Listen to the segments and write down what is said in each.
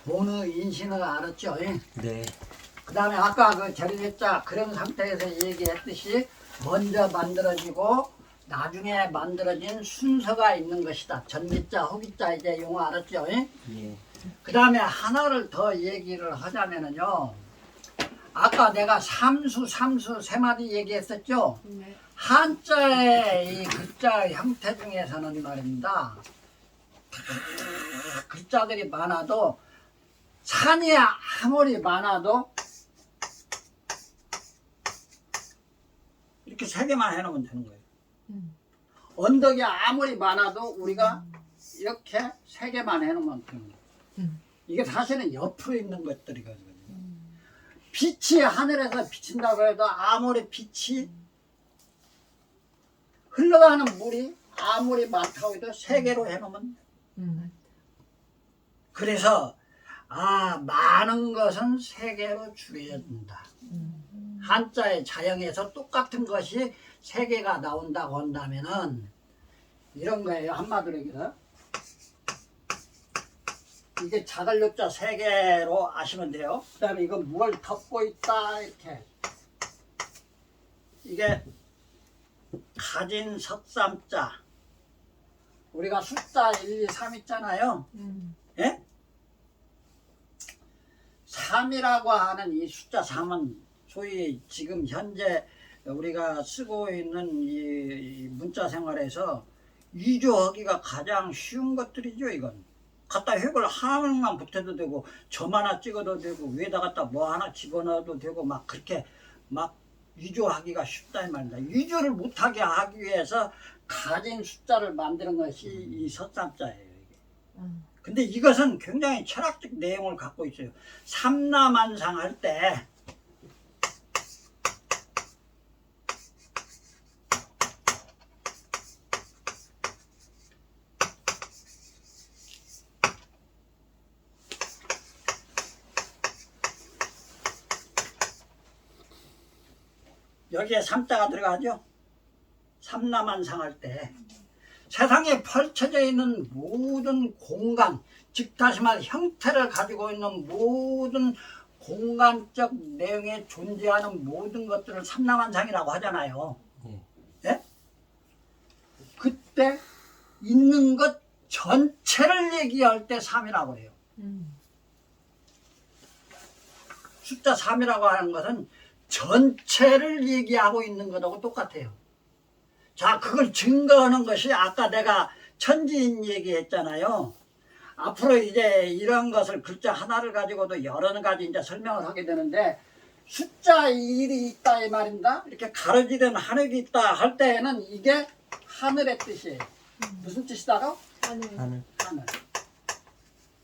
본의 인신을 알았죠. 네. 그 다음에 아까 그 절일자 그런 상태에서 얘기했듯이 먼저 만들어지고 나중에 만들어진 순서가 있는 것이다. 전기자, 후기자 이제 용어 알았죠? 예. 그 다음에 하나를 더 얘기를 하자면은요. 아까 내가 삼수 세 마디 얘기했었죠? 네. 한자의 이 글자 형태 중에서는 말입니다. 글자들이 많아도 산이 아무리 많아도 이렇게 세 개만 해놓으면 되는 거예요. 언덕이 아무리 많아도 우리가 이렇게 세 개만 해놓으면 되는 거예요. 이게 사실은 옆으로 있는 것들이거든요. 빛이 하늘에서 비친다고 해도 아무리 빛이 흘러가는 물이 아무리 많다고 해도 세 개로 해놓으면 그래서 많은 것은 세 개로 줄여야 된다. 한자의 자형에서 똑같은 것이 세 개가 나온다고 한다면은 이런 거예요. 한마디로 얘기해서 이게 작을 요자 세 개로 아시면 돼요. 그 다음에 이거 뭘 덮고 있다 이렇게 이게 가진 석삼자 우리가 숫자 1, 2, 3 있잖아요. 예? 3이라고 하는 이 숫자 3은 소위 지금 현재 우리가 쓰고 있는 이 문자 생활에서 위조하기가 가장 쉬운 것들이죠. 이건 갖다 획을 하나만 붙여도 되고 점 하나 찍어도 되고 위에다 갖다 뭐 하나 집어넣어도 되고 막 그렇게 막 위조하기가 쉽다 이 말입니다. 위조를 못하게 하기 위해서 가진 숫자를 만드는 것이 이 석삼자예요. 이게. 근데 이것은 굉장히 철학적 내용을 갖고 있어요. 삼라만상 할 때 여기에 삼자가 들어가죠. 삼라만상 할 때 세상에 펼쳐져 있는 모든 공간, 즉 다시 말 형태를 가지고 있는 모든 공간적 내용에 존재하는 모든 것들을 삼라만상이라고 하잖아요. 예? 그때 있는 것 전체를 얘기할 때 3이라고 해요. 숫자 3이라고 하는 것은 전체를 얘기하고 있는 것하고 똑같아요. 자, 그걸 증거하는 것이 아까 내가 천지인 얘기했잖아요. 앞으로 이제 이런 것을 글자 하나를 가지고도 여러 가지 이제 설명을 하게 되는데 숫자 1이 있다 이 말입니다. 이렇게 가로지른 하늘이 있다 할 때에는 이게 하늘의 뜻이에요. 무슨 뜻이다로? 하늘. 하늘.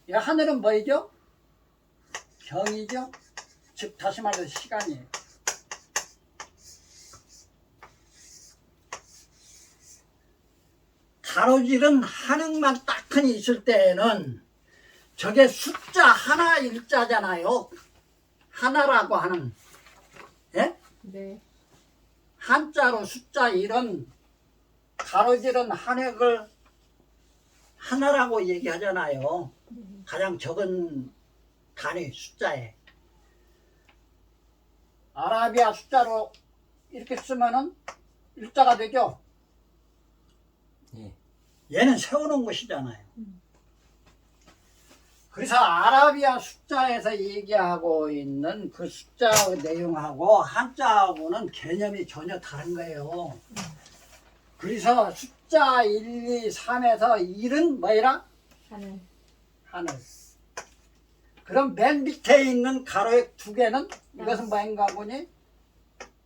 이 하늘은 뭐이죠? 경이죠? 즉 다시 말해서 시간이에요. 가로지른 하늘만 딱히 있을 때에는 저게 숫자 하나 일자잖아요. 하나라고 하는. 예? 네. 한자로 숫자 1은 가로지른 한획을 하나라고 얘기하잖아요. 가장 적은 단위 숫자에. 아라비아 숫자로 이렇게 쓰면은 일자가 되죠. 예. 얘는 세워놓은 것이잖아요. 그래서 아라비아 숫자에서 얘기하고 있는 그 숫자 내용하고 한자하고는 개념이 전혀 다른 거예요. 그래서 숫자 1, 2, 3에서 1은 뭐이라? 하늘. 하늘. 그럼 맨 밑에 있는 가로액 두 개는 이것은 뭐인가 보니?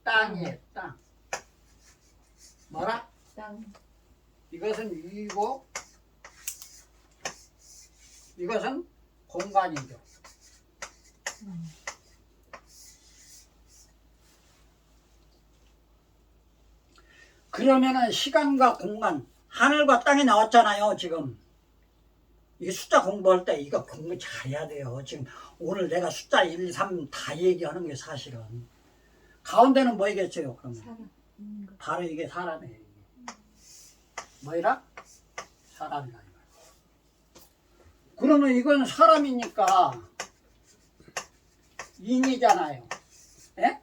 땅이에요. 땅. 뭐라? 땅. 이것은 위고 이것은 공간이죠. 그러면은 시간과 공간, 하늘과 땅이 나왔잖아요. 지금 이게 숫자 공부할 때 이거 공부 잘해야 돼요. 지금 오늘 내가 숫자 1, 3 다 얘기하는 게 사실은 가운데는 뭐이겠어요? 그러면 사람. 바로 이게 사람이에요. 뭐이라? 사람이라. 그러면 이건 사람이니까 인이잖아요. 예?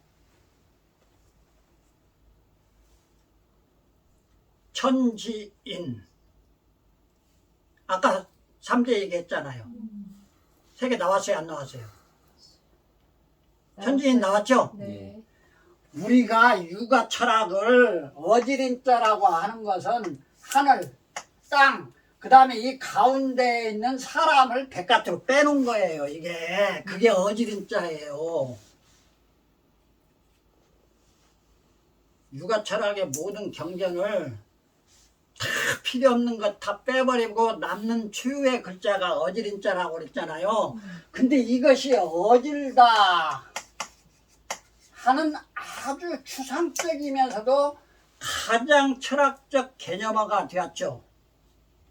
천지인. 아까 3대 얘기했잖아요. 3개 나왔어요, 안 나왔어요? 천지인 나왔죠? 네. 우리가 육아 철학을 어지린자라고 하는 것은 하늘, 땅, 그 다음에 이 가운데에 있는 사람을 바깥으로 빼놓은 거예요. 이게 그게 어지린자예요. 육아 철학의 모든 경전을 다 필요 없는 것 다 빼버리고 남는 최후의 글자가 어지린자라고 그랬잖아요. 근데 이것이 어질다 하는 아주 추상적이면서도 가장 철학적 개념화가 되었죠.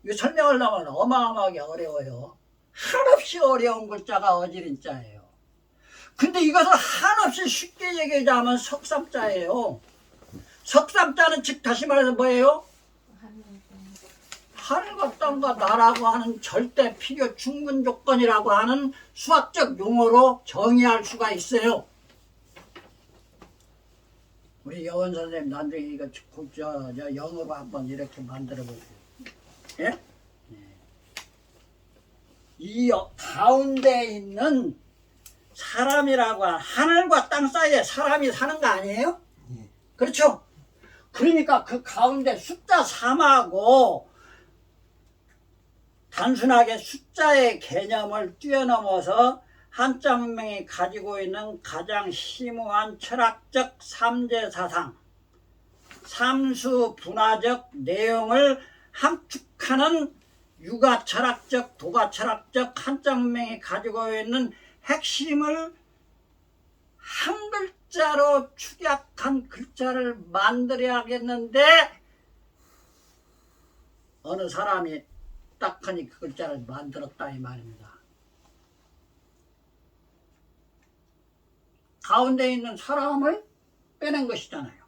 이거 설명하려면 어마어마하게 어려워요. 한없이 어려운 글자가 어지린자예요. 근데 이것을 한없이 쉽게 얘기하자면 석삼자예요. 석삼자는 즉 다시 말해서 뭐예요? 하늘과 땅과 나라고 하는 절대 필요 충분 조건이라고 하는 수학적 용어로 정의할 수가 있어요. 우리 여원 선생님 나중에 이거 영어로 한번 이렇게 만들어 보세요. 예? 이 가운데 있는 사람이라고 하는 하늘과 땅 사이에 사람이 사는 거 아니에요? 예. 그렇죠? 그러니까 그 가운데 숫자 3하고 단순하게 숫자의 개념을 뛰어넘어서 한자 문명이 가지고 있는 가장 심오한 철학적 삼재사상, 삼수 분화적 내용을 함축하는 육아 철학적, 도가 철학적 한자 문명이 가지고 있는 핵심을 한 글자로 축약한 글자를 만들어야겠는데 어느 사람이 딱하니 그 글자를 만들었다 이 말입니다. 가운데 있는 사람을 빼낸 것이잖아요.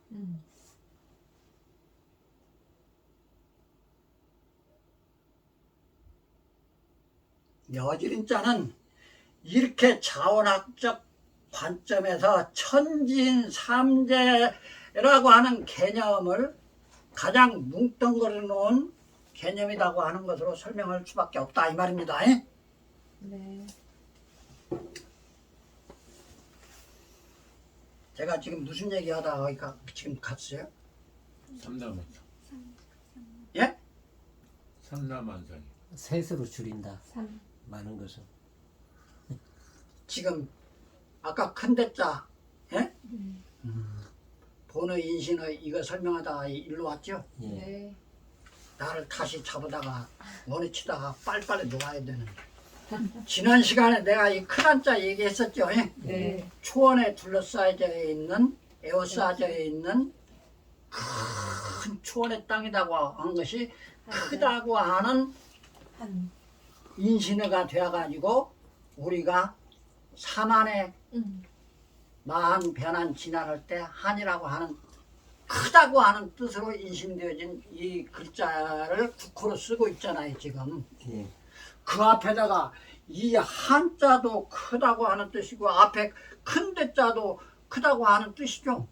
여지린자는 이렇게 자원학적 관점에서 천진 삼재라고 하는 개념을 가장 뭉뚱그려 놓은 개념이라고 하는 것으로 설명할 수밖에 없다 이 말입니다. 네. 제가 지금 무슨 얘기하다가 지금 갔어요? 삼라만상. 예? 삼라만상이. 셋으로 줄인다. 3. 많은 것은. 지금 아까 큰 대자 예? 본의 인신의 이거 설명하다가 일로 왔죠? 예. 네. 나를 다시 잡아다가 머리 치다가 빨리빨리 놓아야 되는. 지난 시간에 내가 이 큰 한자 얘기했었죠. 예? 네. 초원에 둘러싸여져 있는 에워싸여져 있는 큰 초원의 땅이라고 한 것이 크다고 하는 한. 인신의가 되어가지고 우리가 사만의 마한 변한 진화할 때 한이라고 하는 크다고 하는 뜻으로 인신되어진 이 글자를 국호로 쓰고 있잖아요 지금. 예. 그 앞에다가 이 한자도 크다고 하는 뜻이고 앞에 큰 대자도 크다고 하는 뜻이죠.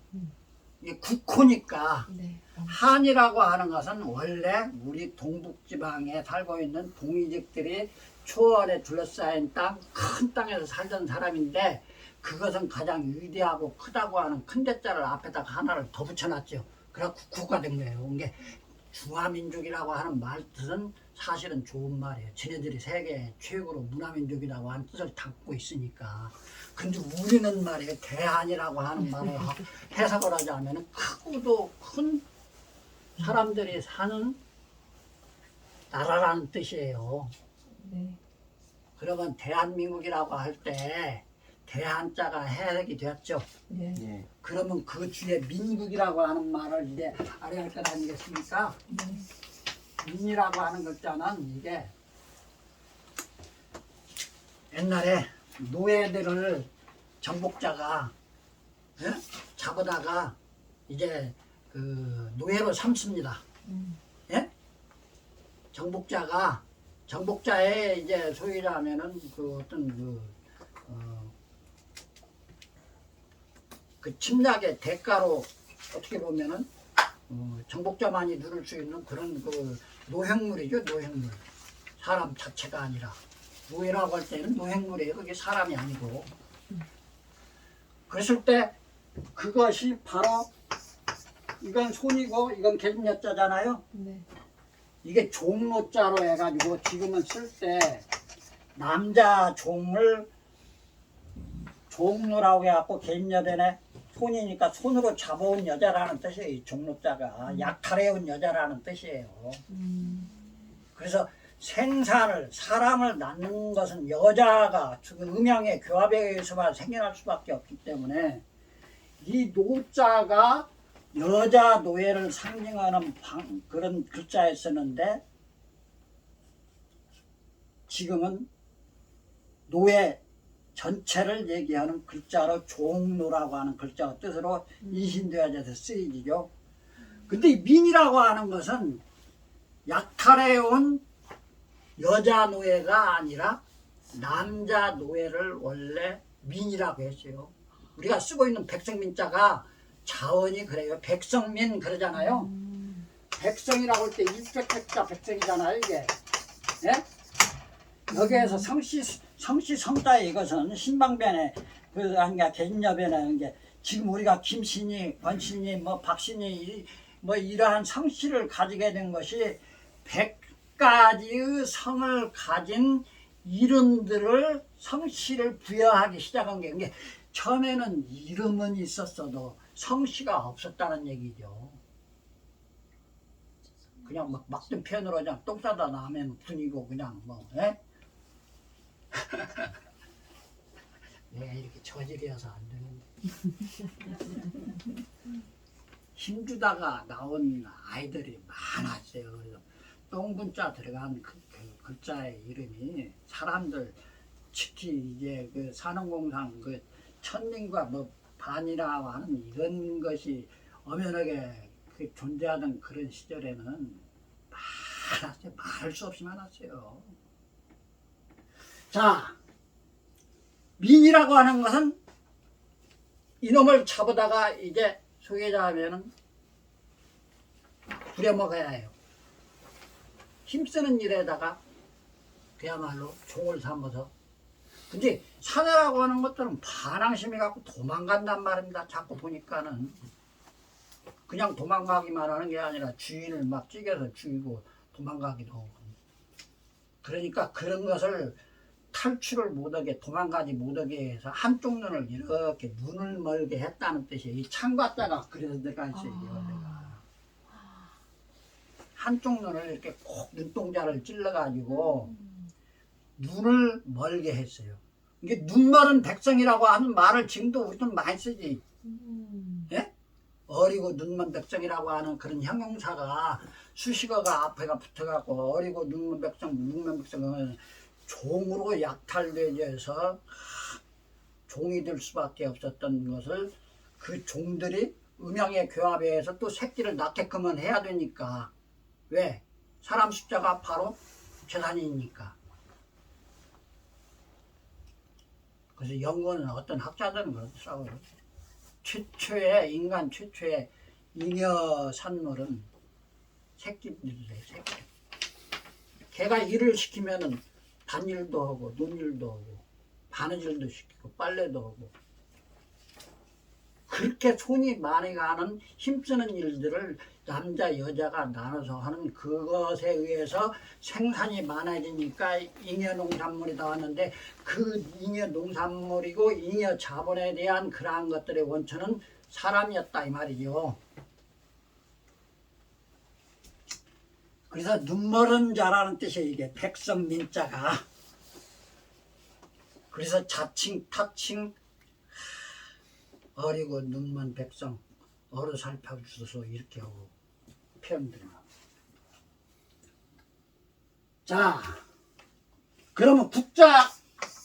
이 국호니까 네. 한이라고 하는 것은 원래 우리 동북지방에 살고 있는 동이족들이 초원에 둘러싸인 땅, 큰 땅에서 살던 사람인데 그것은 가장 위대하고 크다고 하는 큰 대자를 앞에다가 하나를 더 붙여놨죠. 그래서 국호가 된 거예요. 이게 중화민족이라고 하는 말 뜻은 사실은 좋은 말이에요. 지네들이 세계 최고로 문화민족이라고 하는 뜻을 담고 있으니까. 근데 우리는 말이에요. 대한이라고 하는 말을 해석을 하자면 크고도 큰 사람들이 사는 나라라는 뜻이에요. 네. 그러면 대한민국이라고 할 때 대한자가 해석이 되었죠. 네. 예. 그러면 그 뒤에 민국이라고 하는 말을 이제 알아야 할 것 아니겠습니까? 네. 민이라고 하는 글자는 이게 옛날에 노예들을 정복자가 예? 잡아다가 이제 그 노예로 삼습니다. 예? 정복자가 정복자의 이제 소위라면은 그 어떤 그 침략의 대가로 어떻게 보면은 정복자만이 누릴 수 있는 그런 그 노획물이죠, 노획물. 사람 자체가 아니라 노예라고 할 때는 노획물이에요. 그게 사람이 아니고. 그랬을 때 그것이 바로 이건 손이고 이건 계집여자잖아요. 네. 이게 종로자로 해가지고 지금은 쓸 때 남자 종을 종로라고 해갖고 계집여자네 손이니까 손으로 잡아온 여자라는 뜻이에요. 이 종로자가 약탈해온 여자라는 뜻이에요. 그래서 생산을 사람을 낳는 것은 여자가 음양의 교합에 의해서만 생겨날 수밖에 없기 때문에 이 노자가 여자 노예를 상징하는 그런 글자였었는데 지금은 노예 전체를 얘기하는 글자로 종로라고 하는 글자가 뜻으로 인신되어져서 쓰이지요. 근데 이 민이라고 하는 것은 약탈해온 여자 노예가 아니라 남자 노예를 원래 민이라고 했어요. 우리가 쓰고 있는 백성민자가 자원이 그래요. 백성민 그러잖아요. 백성이라고 할 때 일백백자 백성이잖아요, 이게. 예? 여기에서 성씨성자의 이것은 신방변에 그러니까 계집여변에 게 지금 우리가 김씨니, 권씨니, 뭐 박씨니 뭐 이러한 성씨를 가지게 된 것이 100가지의 성을 가진 이름들을 성씨를 부여하기 시작한 게 이게 처음에는 이름은 있었어도 성씨가 없었다는 얘기죠. 그냥 막 막든 편으로 그냥 똥 싸다 나면 분이고 그냥 뭐 예? 내가 이렇게 저질이어서 안 되는데 힘주다가 나온 아이들이 많았어요. 그래서 똥분자 들어간 그 글자의 이름이 사람들 특히 이제 그 산업공상 그 천민과 뭐 반이라고 하는 이런 것이 엄연하게 그 존재하던 그런 시절에는 많았어요. 말할 수 없이 많았어요. 자, 민이라고 하는 것은 이놈을 잡아다가 이제 소개자 하면은 부려먹어야 해요. 힘쓰는 일에다가 그야말로 종을 삼아서. 근데 사내라고 하는 것들은 반항심이 갖고 도망간단 말입니다. 자꾸 보니까는 그냥 도망가기만 하는 게 아니라 주인을 막 찌개서 죽이고 도망가기도 하고. 그러니까 그런 것을 탈출을 못하게 도망가지 못하게 해서 한쪽 눈을 이렇게 눈을 멀게 했다는 뜻이에요. 이 창과자가 그래서 들어가 있어요. 내가. 한쪽 눈을 이렇게 꼭 눈동자를 찔러가지고 눈을 멀게 했어요. 이게 눈멀은 백성이라고 하는 말을 지금도 우리는 많이 쓰지. 예? 어리고 눈먼 백성이라고 하는 그런 형용사가 수식어가 앞에가 붙어갖고 어리고 눈먼 백성은 종으로 약탈되어서 종이 될 수밖에 없었던 것을 그 종들이 음양의 교합에 의해서 또 새끼를 낳게끔은 해야 되니까. 왜? 사람 숫자가 바로 재산이니까. 그래서 연구는 어떤 학자들은 그렇더라고요. 인간 최초의 잉여 산물은 새끼들이래요, 새끼. 걔가 일을 시키면은 밭일도 하고, 논일도 하고, 바느질도 시키고, 빨래도 하고. 그렇게 손이 많이 가는 힘쓰는 일들을 남자, 여자가 나눠서 하는 그것에 의해서 생산이 많아지니까 잉여 농산물이 나왔는데 그 잉여 농산물이고 잉여 자본에 대한 그러한 것들의 원천은 사람이었다 이 말이죠. 그래서 눈멀은 자라는 뜻이에요. 이게 백성민자가. 그래서 자칭 타칭 어리고 눈먼 백성 어루 살펴주소서 이렇게 하고 표현들이 나옵니다. 자, 그러면 국자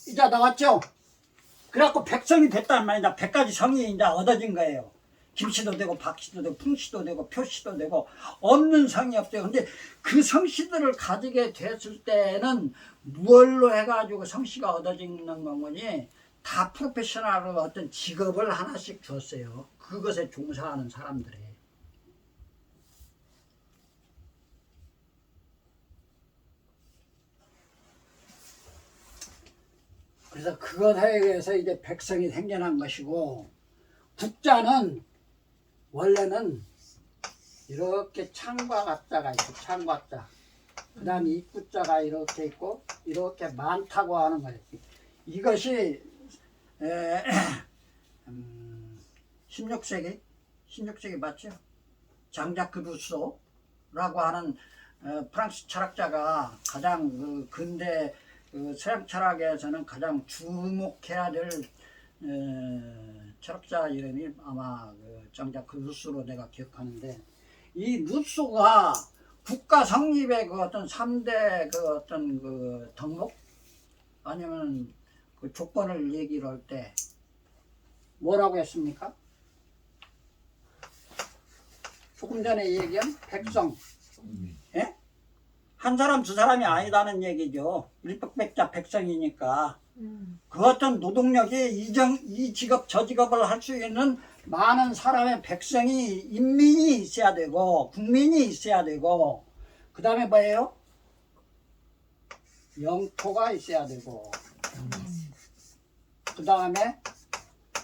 이제 나왔죠? 그래갖고 백성이 됐단 말이다. 100가지 성이 이제 얻어진 거예요. 김씨도 되고 박씨도 되고 풍씨도 되고 표씨도 되고 없는 성이 없대요. 근데 그 성씨들을 가지게 됐을 때는 무얼로 해가지고 성씨가 얻어지는 거니 다 프로페셔널로 어떤 직업을 하나씩 줬어요. 그것에 종사하는 사람들이. 그래서 그것에 의해서 이제 백성이 생겨난 것이고, 국자는 원래는 이렇게 창과 가자가 있고, 창과 자. 그 다음에 입구자가 이렇게 있고, 이렇게 많다고 하는 거예요. 이것이 16세기 맞죠? 장자크 루소라고 하는 프랑스 철학자가 가장 그 근대 서양 철학에서는 가장 주목해야 될 철학자 이름이 아마 장자크 루소로 내가 기억하는데, 이 루소가 국가 성립의 그 어떤 3대 그 어떤 그 덕목 아니면 그 조건을 얘기를 할 때 뭐라고 했습니까? 조금 전에 얘기한 백성. 예? 한 사람 두 사람이 아니다는 얘기죠. 일백백자 백성이니까. 그 어떤 노동력이 이 직업 저 직업을 할 수 있는 많은 사람의 백성이 인민이 있어야 되고 국민이 있어야 되고, 그 다음에 뭐예요? 영토가 있어야 되고, 그 다음에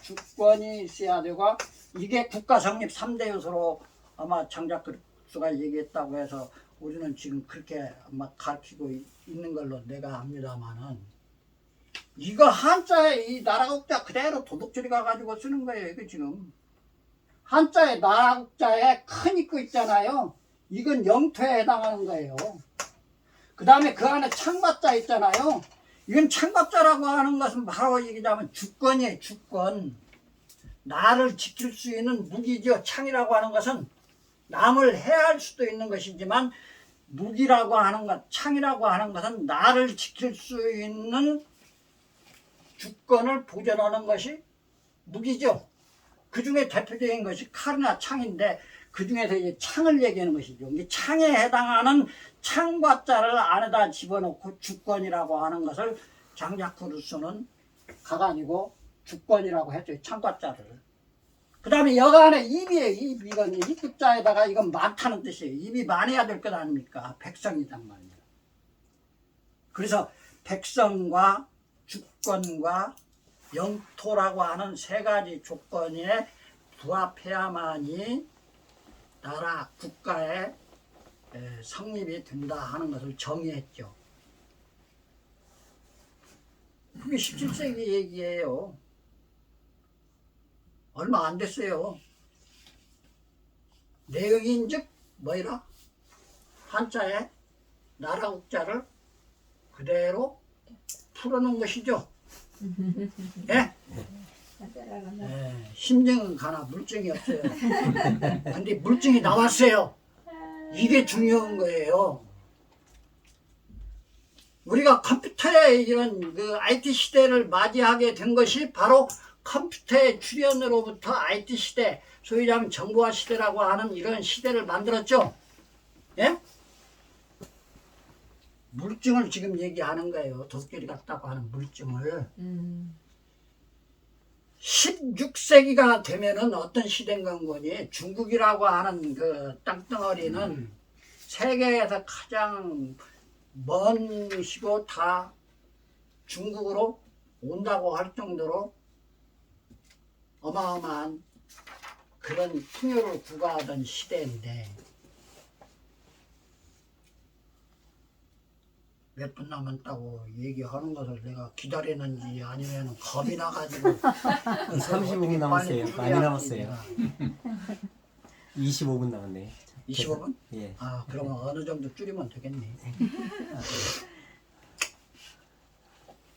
주권이 있어야 되고, 이게 국가 성립 3대 요소로 아마 장자크루소가 얘기했다고 해서 우리는 지금 그렇게 아마 가르치고 있는 걸로 내가 압니다만은, 이거 한자에 이 나라국자 그대로 도둑질이 가가지고 쓰는 거예요. 이거 지금 한자에 나라국자에 큰 입구 있잖아요. 이건 영토에 해당하는 거예요. 그 다음에 그 안에 창받자 있잖아요. 이건 창받자라고 하는 것은 바로 얘기하자면 주권이에요. 주권. 나를 지킬 수 있는 무기죠. 창이라고 하는 것은 남을 해할 수도 있는 것이지만, 무기라고 하는 것, 창이라고 하는 것은 나를 지킬 수 있는 주권을 보존하는 것이 무기죠. 그 중에 대표적인 것이 칼이나 창인데, 그 중에서 이제 창을 얘기하는 것이죠. 이 창에 해당하는 창과 자를 안에다 집어넣고 주권이라고 하는 것을 장자크루소는 가가지고 주권이라고 했죠. 창과 자를. 그 다음에 여간에 입이에요. 입. 이건 입구자에다가 이건 많다는 뜻이에요. 입이 많아야 될 것 아닙니까? 백성이란 말이에요. 그래서 백성과 주권과 영토라고 하는 세 가지 조건에 부합해야만이 나라, 국가의 성립이 된다 하는 것을 정의했죠. 그게 17세기 얘기예요. 얼마 안 됐어요. 내용인즉 뭐이라? 한자에 나라 국자를 그대로 풀어놓은 것이죠. 예? 심증은 가나 물증이 없어요. 근데 물증이 나왔어요. 이게 중요한 거예요. 우리가 컴퓨터의 이런 그 IT 시대를 맞이하게 된 것이 바로 컴퓨터의 출현으로부터 IT 시대, 소위 말하면 정보화 시대라고 하는 이런 시대를 만들었죠. 예? 물증을 지금 얘기하는 거예요. 도둑질이 같다고 하는 물증을. 16세기가 되면은 어떤 시대인가 거니? 중국이라고 하는 그 땅덩어리는 세계에서 가장 먼 시고 다 중국으로 온다고 할 정도로 어마어마한 그런 풍요를 구가하던 시대인데, 몇 분 남았다고 얘기하는 것을 내가 기다리는지 아니면 겁이 나가지고 35분 남았어요. 많이 남았어요. 25분 남았네. 25분? 예. 아, 그러면 어느 정도 줄이면 되겠네.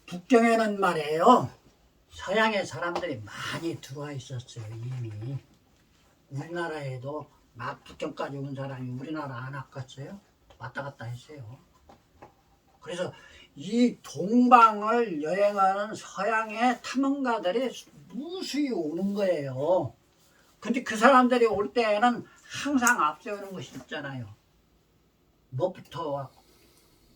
북경에는 말이에요, 서양의 사람들이 많이 들어와 있었어요. 이미 우리나라에도 막 북경까지 온 사람이 우리나라 안 왔겠어요? 왔다 갔다 했어요. 그래서 이 동방을 여행하는 서양의 탐험가들이 무수히 오는 거예요. 근데 그 사람들이 올 때에는 항상 앞세우는 것이 있잖아요. 뭐부터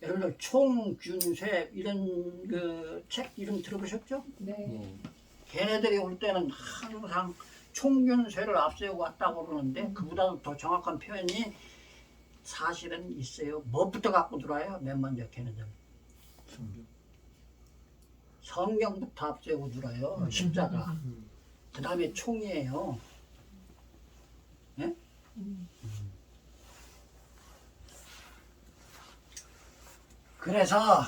예를 들어 총균쇠 이런 그 책 이름 들어보셨죠? 네. 걔네들이 올 때는 항상 총균쇠를 앞세우고 왔다고 그러는데 그보다도 더 정확한 표현이 사실은 있어요. 뭐부터 갖고 들어와요? 맨 먼저 걔네들 성경. 성경부터 앞세우고 들어와요. 십자가. 그 다음에 총이에요. 예? 그래서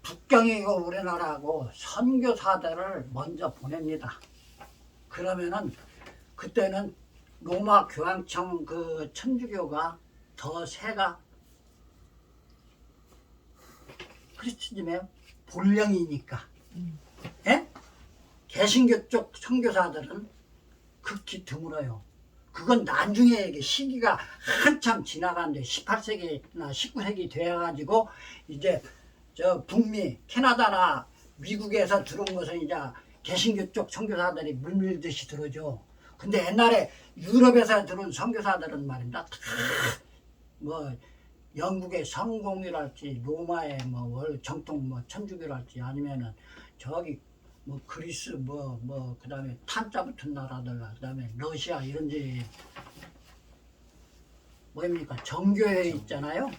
북경이고 우리나라하고 선교사들을 먼저 보냅니다. 그러면은 그때는 로마 교황청 그 천주교가 더 세가 크리스티즘의 본령이니까. 예? 개신교 쪽 선교사들은 극히 드물어요. 그건 나중에 이게 시기가 한참 지나간데 18세기나 19세기 돼가지고 이제 저 북미 캐나다나 미국에서 들어온 것은 이제 개신교 쪽 선교사들이 물밀듯이 들어오죠. 근데 옛날에 유럽에서 들어온 선교사들은 말입니다. 뭐 영국의 성공이랄지 로마의 뭐 정통 뭐 천주교랄지 아니면은 저기 뭐 그리스 뭐 그다음에 탄자 붙은 나라들 그다음에 러시아 이런 데 뭐입니까 정교회 있잖아요.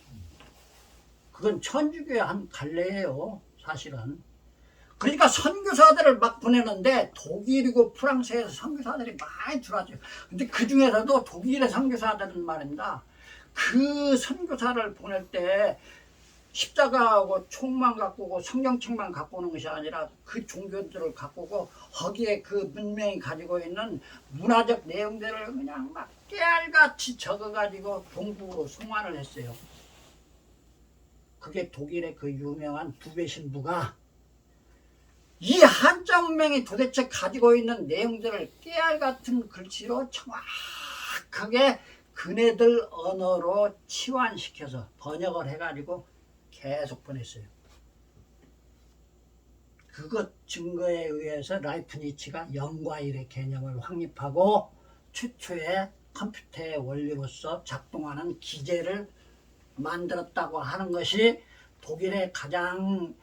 그건 천주교의 한 갈래예요 사실은. 그러니까 선교사들을 막 보내는데 독일이고 프랑스에서 선교사들이 많이 들어왔죠. 근데 그 중에서도 독일의 선교사들은 말입니다. 그 선교사를 보낼 때 십자가하고 총만 갖고 오고 성경책만 갖고 오는 것이 아니라 그 종교들을 갖고 오고 거기에 그 문명이 가지고 있는 문화적 내용들을 그냥 막 깨알같이 적어가지고 동부로 송환을 했어요. 그게 독일의 그 유명한 두배 신부가 이 한자 문명이 도대체 가지고 있는 내용들을 깨알같은 글씨로 정확하게 그네들 언어로 치환시켜서 번역을 해가지고 계속 보냈어요. 그것 증거에 의해서 라이프니츠가 영과 일의 개념을 확립하고 최초의 컴퓨터의 원리로서 작동하는 기계를 만들었다고 하는 것이 독일의 가장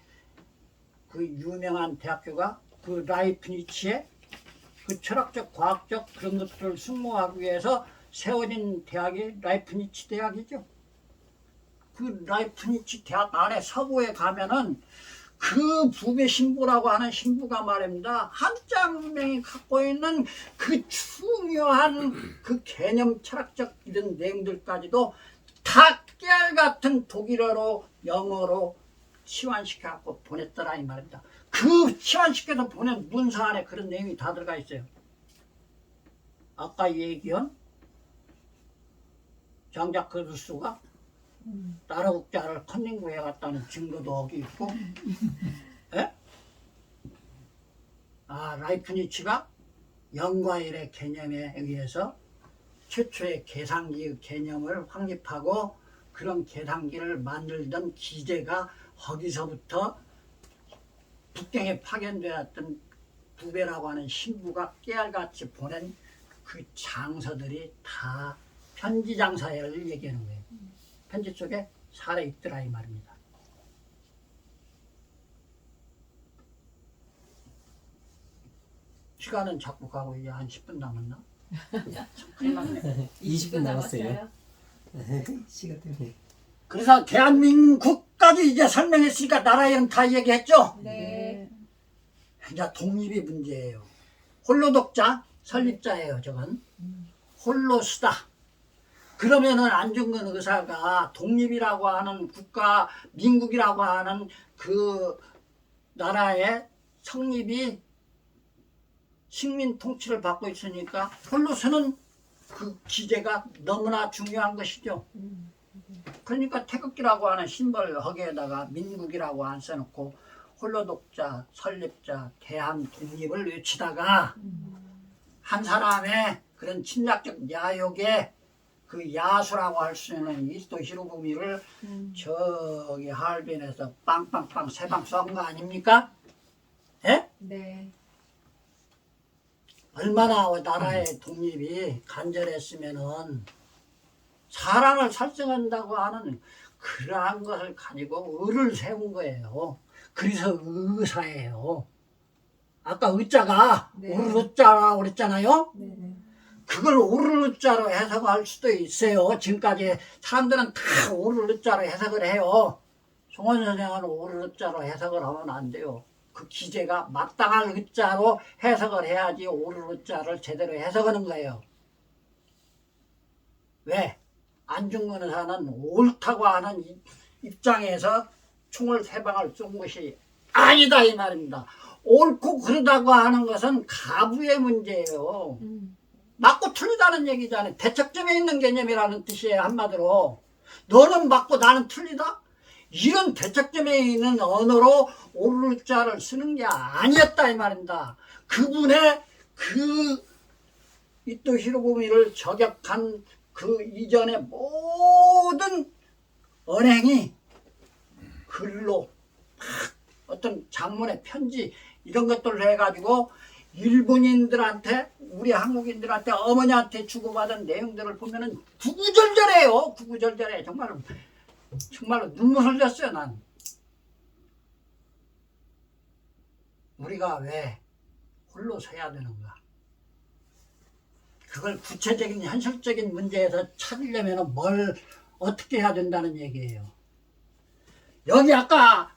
그 유명한 대학교가 그 라이프니츠의 그 철학적 과학적 그런 것들을 승모하기 위해서 세워진 대학이 라이프니츠 대학이죠. 그 라이프니츠 대학 안에 서부에 가면은 그 부배 신부라고 하는 신부가 말입니다. 한자 문명이 갖고 있는 그 중요한 그 개념 철학적 이런 내용들까지도 다 깨알같은 독일어로 영어로 치환시켜갖고 보냈더라 이 말입니다. 그 치환시켜서 보낸 문서 안에 그런 내용이 다 들어가 있어요. 아까 얘기한 장자크 루소가 나라 국자를 컨닝구해 갔다는 증거도 여기 있고, 예? 아 라이프니츠가 영과 일의 개념에 의해서 최초의 계산기의 개념을 확립하고 그런 계산기를 만들던 기제가 거기서부터 북경에 파견되었던 부배라고 하는 신부가 깨알같이 보낸 그 장서들이 다 편지 장사를 얘기하는 거예요. 편지 속에 살아 있더라 이 말입니다. 시간은 자꾸 가고 이제 한 10분 남았나? 20분 남았어요. 시간 때문에. 그래서 대한민국까지 이제 설명했으니까 나라 이름 다 얘기했죠? 네. 이제 독립이 문제예요. 홀로 독자, 설립자예요 저건. 홀로 수다. 그러면은 안중근 의사가 독립이라고 하는 국가, 민국이라고 하는 그 나라의 성립이 식민 통치를 받고 있으니까 홀로서는 그 기제가 너무나 중요한 것이죠. 그러니까 태극기라고 하는 심벌 거기에다가 민국이라고 안 써놓고 홀로 독자, 설립자, 대한 독립을 외치다가 한 사람의 그런 침략적 야욕에 그 야수라고 할 수 있는 이토 히로부미를 저기 하얼빈에서 빵빵빵 세 방 쏜 거 아닙니까? 예? 네. 얼마나 나라의 독립이 간절했으면은 사람을 살생한다고 하는 그러한 것을 가지고 을을 세운 거예요. 그래서 의사예요. 아까 의자가 네. 오르르자라고 그랬잖아요. 네네. 그걸 오르르자로 해석할 수도 있어요. 지금까지 사람들은 다 오르르자로 해석을 해요. 송원 선생은 오르르자로 해석을 하면 안 돼요. 그 기재가 마땅할 의자로 해석을 해야지 오르르자를 제대로 해석하는 거예요. 왜? 안중근 의사는 옳다고 하는 입장에서 총을 세 방을 쏜 것이 아니다 이 말입니다. 옳고 그러다고 하는 것은 가부의 문제예요. 맞고 틀리다는 얘기잖아요. 대척점에 있는 개념이라는 뜻이에요. 한마디로 너는 맞고 나는 틀리다? 이런 대척점에 있는 언어로 오를 자를 쓰는 게 아니었다 이 말입니다. 그분의 그 이토 히로부미를 저격한 그 이전의 모든 언행이 글로 어떤 장문의 편지 이런 것들을 해가지고 일본인들한테 우리 한국인들한테 어머니한테 주고받은 내용들을 보면은 구구절절해요. 구구절절해. 정말로 눈물 흘렸어요. 난 우리가 왜 홀로 서야 되는가? 그걸 구체적인 현실적인 문제에서 찾으려면 뭘 어떻게 해야 된다는 얘기예요. 여기 아까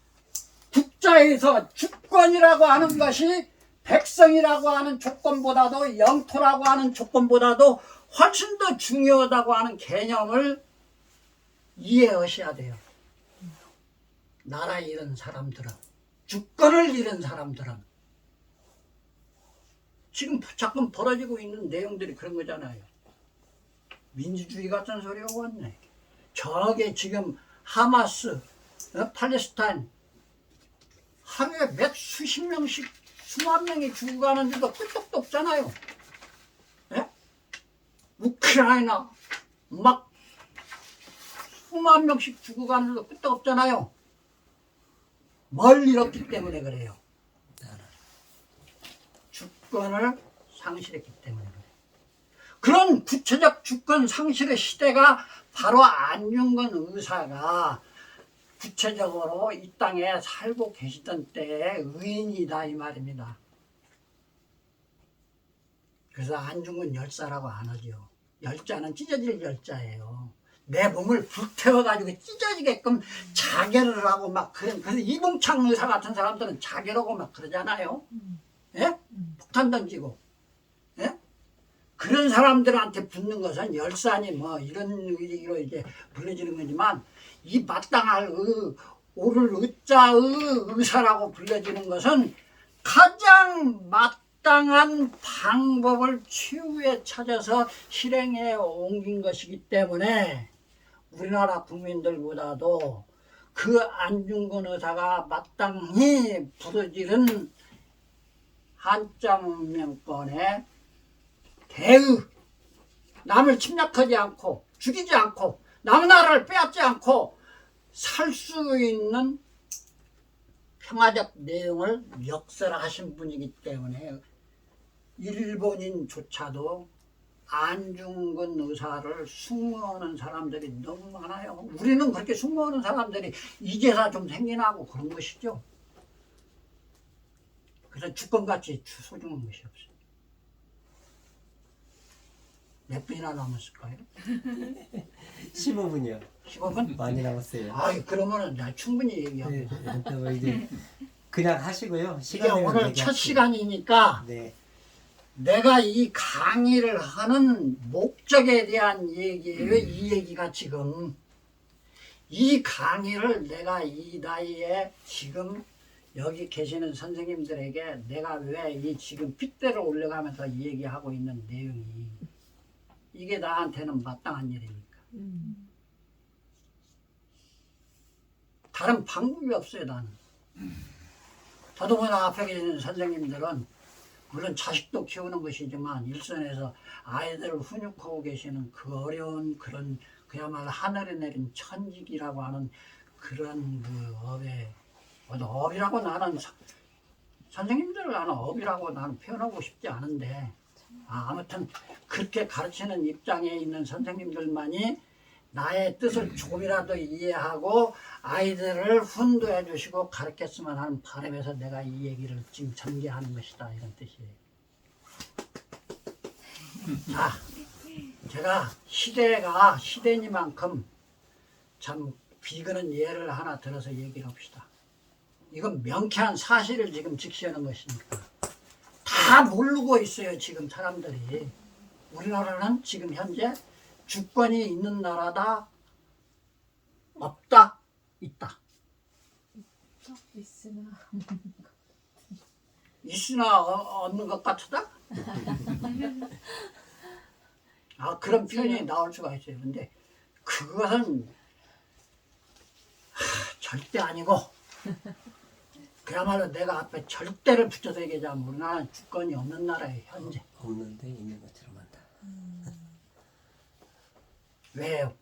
국자에서 주권이라고 하는 것이 백성이라고 하는 조건보다도 영토라고 하는 조건보다도 훨씬 더 중요하다고 하는 개념을 이해하셔야 돼요. 나라 잃은 사람들은, 주권을 잃은 사람들은 지금 자꾸 벌어지고 있는 내용들이 그런 거잖아요. 민주주의 같은 소리 하고 왔네. 저게 지금 하마스, 팔레스타인 하루에 몇 수십 명씩 수만 명이 죽어가는데도 끄떡도 없잖아요. 예? 우크라이나 막 수만 명씩 죽어가는데도 끄떡 없잖아요. 뭘 잃었기 때문에 그래요. 주권을 상실했기 때문에 그래요. 그런 구체적 주권 상실의 시대가 바로 안중근 의사가 구체적으로 이 땅에 살고 계시던 때의 의인이다 이 말입니다. 그래서 안중근 열사라고 안 하죠. 열자는 찢어질 열자예요. 내 몸을 불태워가지고 찢어지게끔 자결을 하고 막 그래서 이봉창 의사 같은 사람들은 자결하고 막 그러잖아요. 예? 폭탄 던지고. 예? 그런 사람들한테 붙는 것은 열사니 뭐 이런 의미로 이제 불려지는 거지만 이 마땅할 오를 의자의 의사라고 불려지는 것은 가장 마땅한 방법을 최후에 찾아서 실행에 옮긴 것이기 때문에 우리나라 국민들보다도 그 안중근 의사가 마땅히 부르짖은 한자문명권의 대의, 남을 침략하지 않고 죽이지 않고 남의 나라를 빼앗지 않고 살 수 있는 평화적 내용을 역설하신 분이기 때문에 일본인조차도 안중근 의사를 숭모하는 사람들이 너무 많아요. 우리는 그렇게 숭모하는 사람들이 이제서 좀 생겨나고 그런 것이죠. 그래서 주권같이 소중한 것이 없어요. 몇 분이나 남았을까요? 15분이요. 15분? 많이 남았어요. 아이 그러면은 나 충분히 얘기하고. 네, 뭐 이제 그냥 하시고요. 이게 시간 되면 오늘 첫 얘기할게요. 시간이니까 네. 내가 이 강의를 하는 목적에 대한 얘기예요. 이 얘기가 지금 이 강의를 내가 이 나이에 지금 여기 계시는 선생님들에게 내가 왜 이 지금 핏대를 올려가면서 이 얘기하고 있는 내용이 이게 나한테는 마땅한 일이니까. 다른 방법이 없어요 나는. 더더구나 앞에 계시는 선생님들은 물론 자식도 키우는 것이지만 일선에서 아이들을 훈육하고 계시는 그 어려운 그런 그야말로 하늘에 내린 천직이라고 하는 그런 그 업에 업이라고 나는 선생님들을 나는 업이라고 나는 표현하고 싶지 않은데 아무튼 그렇게 가르치는 입장에 있는 선생님들만이 나의 뜻을 조금이라도 이해하고 아이들을 훈도해 주시고 가르쳤으면 하는 바람에서 내가 이 얘기를 지금 전개하는 것이다, 이런 뜻이에요. 자, 제가 시대가 시대니만큼 참 비근한 예를 하나 들어서 얘기를 합시다. 이건 명쾌한 사실을 지금 직시하는 것이니까. 다 모르고 있어요, 지금 사람들이. 우리나라는 지금 현재 주권이 있는 나라다, 없다, 있다. 있으나 있으나 없는 것 같다? 아, 그런 표현이 나올 수가 있어요. 근데 그것은 절대 아니고, 그야말로 내가 앞에 절대를 붙여서 얘기하자면 우리나라는 주권이 없는 나라예요, 현재. 없는데 있는 것처럼 한다. 왜요?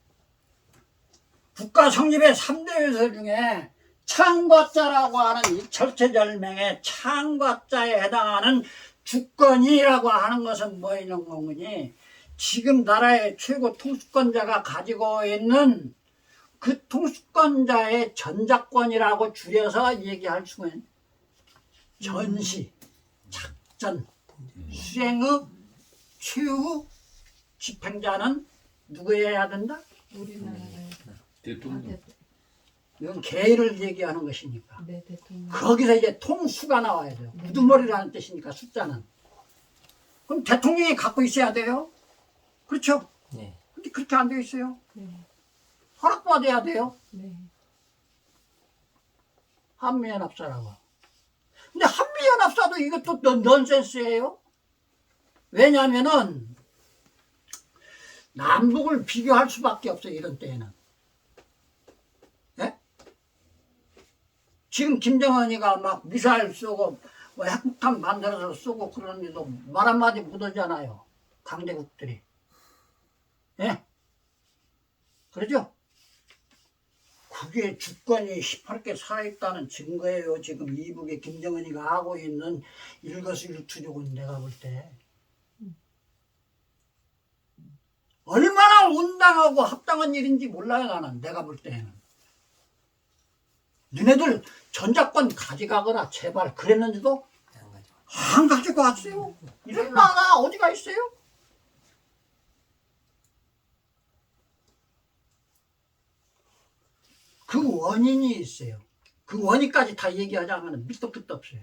국가 성립의 3대 요소 중에 창과자라고 하는 이 절체절명의 창과자에 해당하는 주권이라고 하는 것은 뭐 이런 거니? 지금 나라의 최고 통수권자가 가지고 있는 그 통수권자의 전작권이라고 줄여서 얘기할 수가 있는 전시, 작전, 수행의 최후 집행자는 누구여야 된다? 우리나라에 대통령. 이건 개를 얘기하는 것이니까. 네, 대통령. 거기서 이제 통수가 나와야 돼요. 우두머리라는 뜻이니까 숫자는. 그럼 대통령이 갖고 있어야 돼요? 그렇죠? 네. 근데 그렇게 안 되어 있어요. 네, 허락받아야 돼요. 네. 한미연합사라고. 근데 한미연합사도 이것도 넌센스예요. 왜냐하면은 남북을 비교할 수밖에 없어요, 이런 때에는. 예? 지금 김정은이가 막 미사일 쏘고 뭐 핵폭탄 만들어서 쏘고 그러는데도 말 한마디 못하잖아요, 강대국들이. 예? 그러죠? 그게 주권이 시퍼렇게 살아있다는 증거예요. 지금 이북에 김정은이가 하고 있는 일거수일투족은 내가 볼 때. 얼마나 온당하고 합당한 일인지 몰라요, 나는. 내가 볼 때는. 너네들 전작권 가져가거라, 제발. 그랬는데도 안 가지고. 안 가지고 왔어요. 이런 나라 어디가 있어요? 그 원인이 있어요. 그 원인까지 다 얘기하자면 밑도 끝도 없어요.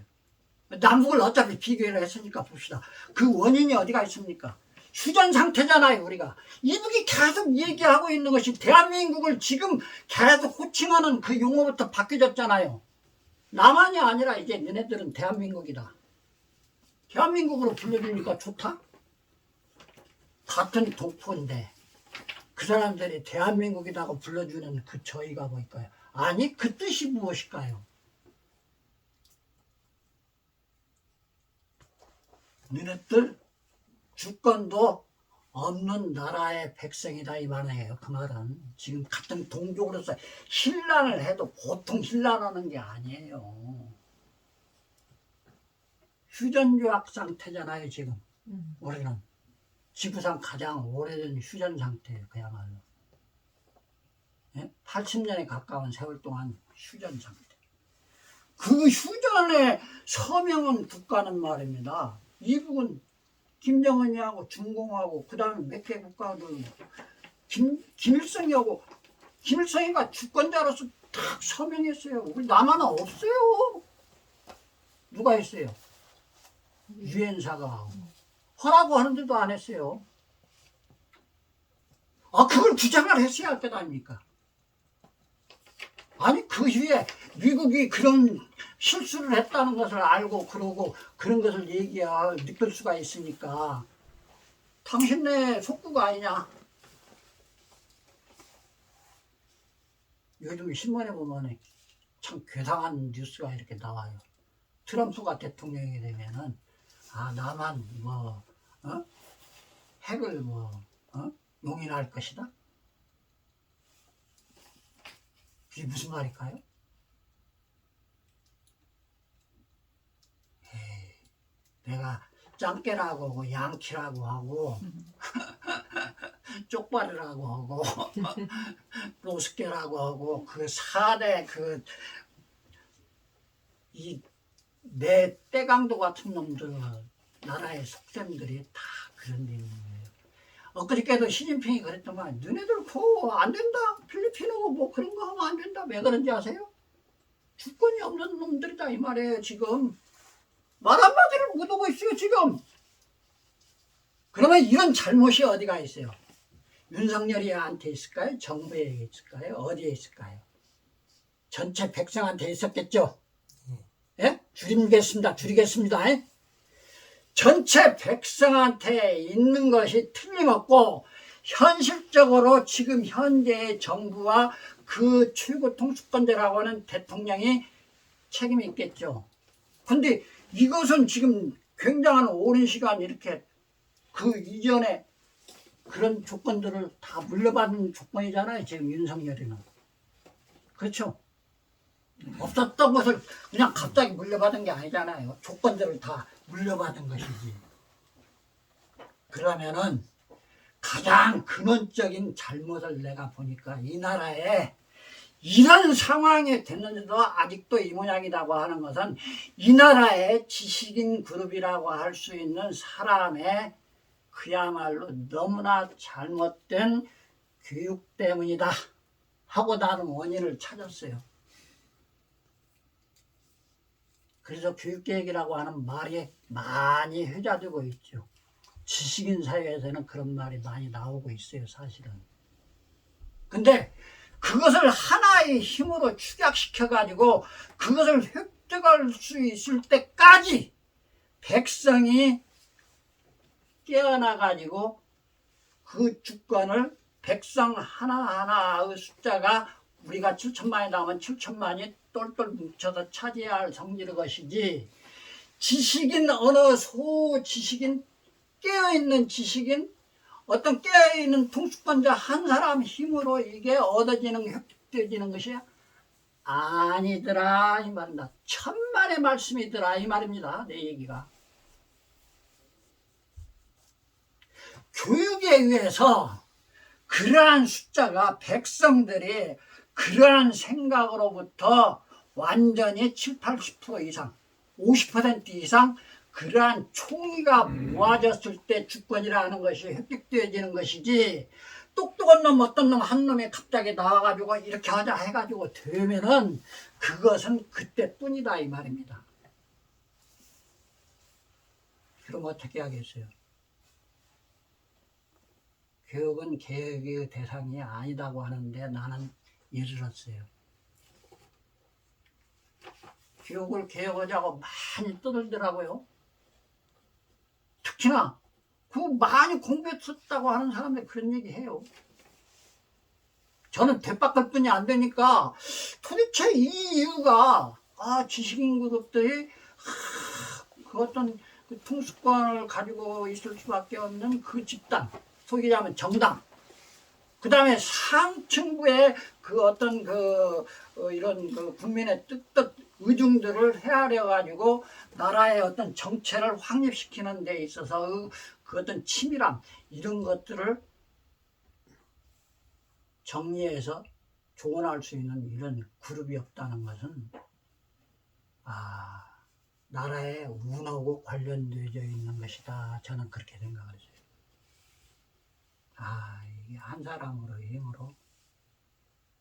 남북을 어차피 비교를 했으니까 봅시다. 그 원인이 어디가 있습니까? 휴전 상태잖아요, 우리가. 이북이 계속 얘기하고 있는 것이 대한민국을 지금 계속 호칭하는 그 용어부터 바뀌어졌잖아요. 남한이 아니라 이제 너네들은 대한민국이다. 대한민국으로 불러주니까 좋다? 같은 동포인데 그 사람들이 대한민국이라고 불러주는 그 저희가 뭘까요? 아니, 그 뜻이 무엇일까요? 너네들 주권도 없는 나라의 백성이다, 이 말이에요. 그 말은 지금 같은 동족으로서 신란을 해도 보통 신란하는 게 아니에요. 휴전조약 상태잖아요, 지금. 우리는 지구상 가장 오래된 휴전 상태예요, 그야말로. 예? 80년에 가까운 세월 동안 휴전 상태. 그 휴전에 서명한 국가는 말입니다. 이북은 김정은이하고 중공하고 그 다음에 몇 개 국가들 김일성이하고, 김일성이가 주권자로서 딱 서명했어요. 우리 남한은 없어요. 누가 했어요? 유엔사가. 하라고 하는데도 안 했어요. 아, 그걸 주장을 했어야 할 것 아닙니까? 아니, 그 후에 미국이 그런 실수를 했다는 것을 알고 그러고 그런 것을 느낄 수가 있으니까 당신네 속구가 아니냐. 요즘 신문에 보면 참 괴상한 뉴스가 이렇게 나와요. 트럼프가 대통령이 되면은 나만 핵을 용인할 것이다. 그게 무슨 말일까요? 내가 짱깨라고 하고 양키라고 하고 쪽발이라고 하고 로스케라고 하고 그 4대 그 이 내 떼강도 같은 놈들 나라의 속셈들이 다 그런 데 있는 거예요. 엊그저께도 시진핑이 그랬더만 너네들 그거 안 된다. 필리핀하고 뭐 그런 거 하면 안 된다. 왜 그런지 아세요? 주권이 없는 놈들이다 이 말이에요. 지금 말 한마디를 못하고 있어요 지금. 그러면 이런 잘못이 어디가 있어요? 윤석열이한테 있을까요? 정부에 있을까요? 어디에 있을까요? 전체 백성한테 있었겠죠? 예? 줄이겠습니다. 예? 전체 백성한테 있는 것이 틀림없고 현실적으로 지금 현재의 정부와 그 최고 통수권자라고 하는 대통령이 책임이 있겠죠. 근데 이것은 지금 굉장한 오랜 시간 이렇게 그 이전에 그런 조건들을 다 물려받은 조건이잖아요. 지금 윤석열이는. 그렇죠? 없었던 것을 그냥 갑자기 물려받은 게 아니잖아요. 조건들을 다 물려받은 것이지. 그러면은 가장 근원적인 잘못을 내가 보니까 이 나라에 이런 상황이 됐는데도 아직도 이 모양이라고 하는 것은 이 나라의 지식인 그룹이라고 할 수 있는 사람의 그야말로 너무나 잘못된 교육 때문이다 하고 나는 원인을 찾았어요. 그래서 교육개혁이라고 하는 말이 많이 회자되고 있죠. 지식인 사회에서는 그런 말이 많이 나오고 있어요, 사실은. 근데 그것을 하나의 힘으로 축약시켜가지고 그것을 획득할 수 있을 때까지 백성이 깨어나가지고 그 주권을 백성 하나하나의 숫자가 우리가 7천만이 나오면 7천만이 똘똘 뭉쳐서 차지해야 할 성질의 것이지 지식인 어느 소지식인 깨어있는 지식인 어떤 깨어있는 통수권자 한 사람 힘으로 이게 얻어지는 획득되어지는 것이 아니더라 이 말입니다. 천만의 말씀이더라 이 말입니다. 내 얘기가. 교육에 의해서 그러한 숫자가 백성들이 그러한 생각으로부터 완전히 7, 80% 이상 50% 이상 그러한 총의가 모아졌을 때 주권이라는 것이 획득되어지는 것이지 똑똑한 놈 어떤 놈 한 놈이 갑자기 나와가지고 이렇게 하자 해가지고 되면은 그것은 그때뿐이다 이 말입니다. 그럼 어떻게 하겠어요? 교육은 개혁의 대상이 아니다고 하는데 나는 이르렀어요. 교육을 개혁하자고 많이 떠들더라고요. 특히나 그 많이 공부했었다고 하는 사람들 그런 얘기 해요. 저는 대박할 뿐이 안 되니까 도대체 이 이유가 지식인 그룹들이 그 어떤 그 통수권을 가지고 있을 수밖에 없는 그 집단 소위 얘기하면 정당 그 다음에 상층부의 그 어떤 이런 그 국민의 뜻 의중들을 헤아려 가지고 나라의 어떤 정체를 확립시키는 데 있어서 그 어떤 치밀함 이런 것들을 정리해서 조언할 수 있는 이런 그룹이 없다는 것은 나라의 운하고 관련되어 있는 것이다. 저는 그렇게 생각을 했어요. 이게 한 사람으로 힘으로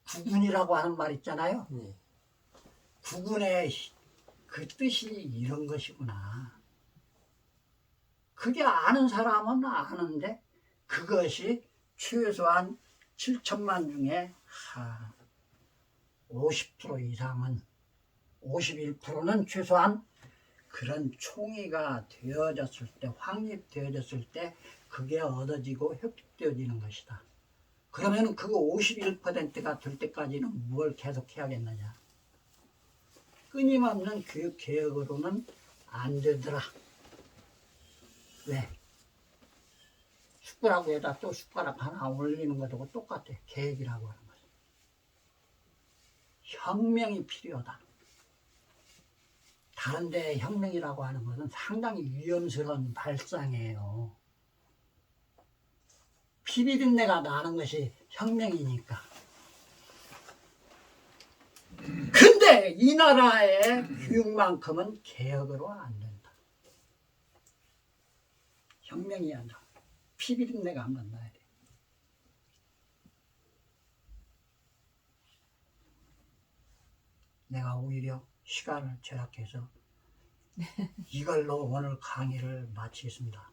국군이라고 하는 말 있잖아요. 네. 국군의 그 뜻이 이런 것이구나. 그게 아는 사람은 아는데 그것이 최소한 7천만 중에 50% 이상은 51%는 최소한 그런 총의가 되어졌을 때 확립되어졌을 때 그게 얻어지고 획득되어지는 것이다. 그러면 그거 51%가 될 때까지는 뭘 계속 해야겠느냐. 끊임없는 교육 개혁으로는 안 되더라. 왜? 숟가락 위에다 또 숟가락 하나 올리는 것하고 똑같아. 계획이라고 하는 것은. 혁명이 필요하다. 다른데 혁명이라고 하는 것은 상당히 위험스러운 발상이에요. 피비린내가 나는 것이 혁명이니까. 근데 이 나라의 교육만큼은 개혁으로 안 된다. 혁명이 아니라 피비린내가 안 나야 돼. 내가 오히려 시간을 절약해서 이걸로 오늘 강의를 마치겠습니다.